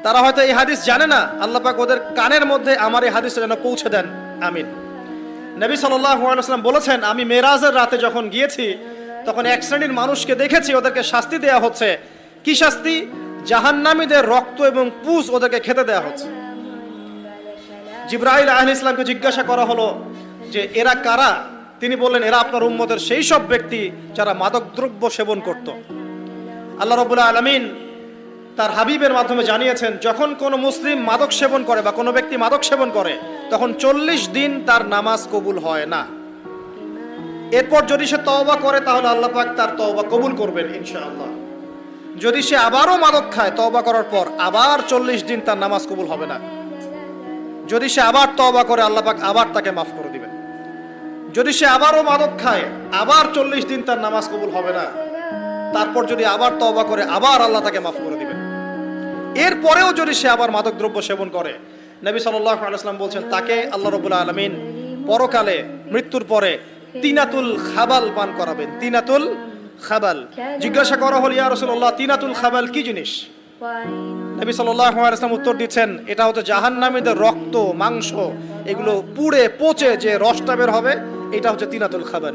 তারা হয়তো এই হাদিস জানে না, আল্লাহ পাক ওদের কানের মধ্যে আমার এই হাদিসটা যেন পৌঁছে দেন, আমিন। নবী সাল্লাল্লাহু আলাইহি ওয়াসাল্লাম বলেছেন, আমি মেরাজের রাতে যখন গিয়েছি তখন এক শ্রেণীর মানুষকে দেখেছি, ওদেরকে শাস্তি দেয়া হচ্ছে। কি শাস্তি? জাহান্নামীদের রক্ত এবং পুঁজ ওদেরকে খেতে দেয়া হচ্ছে। জিবরাইল আলাইহিস সালামকে জিজ্ঞাসা করা হলো যে এরা কারা? তিনি বললেন, এরা আপনার উম্মতের সেই সব ব্যক্তি যারা মাদকদ্রব্য সেবন করত। আল্লাহ রাব্বুল আলামিন তার হাবিবের মাধ্যমে জানিয়েছেন, যখন কোনো মুসলিম মাদক সেবন করে বা কোনো ব্যক্তি মাদক সেবন করে তখন 40 দিন তার নামাজ কবুল হয় না। এরপর যদি সে তওবা করে তাহলে আল্লাহ পাক তার তওবা কবুল করবেন ইনশাআল্লাহ। যদি সে আবারও মাদক খায় তওবা করার পর, আবার 40 দিন তার নামাজ কবুল হবে না। যদি সে আবার তওবা করে আল্লাহ পাক আবার তাকে মাফ করে দিবেন। যদি সে আবারও মাদক খায় আবার 40 দিন তার নামাজ কবুল হবে না। তারপর যদি আবার তওবা করে আবার আল্লাহ তাকে মাফ করে দিবেন। এরপরেও যদি সে আবার মাদকদ্রব্য সেবন করে, নবী সাল্লাল্লাহু আলাইহি ওয়াসাল্লাম বলছেন তাকে আল্লাহ রাব্বুল আলামিন পরকালে মৃত্যুর পরে তিনাতুল খাবাল পান করাবেন। তিনাতুল খাবাল। জিজ্ঞাসা করা হলো, ইয়া রাসূলুল্লাহ, তিনাতুল খাবাল কি জিনিস? নবী সাল্লাল্লাহু আলাইহি ওয়াসাল্লাম উত্তর দিচ্ছেন, এটা হচ্ছে জাহান্নামীদের রক্ত, মাংস, এগুলো পুড়ে পচে যে রসটা বের হবে, এটা হচ্ছে তিনাতুল খাবাল।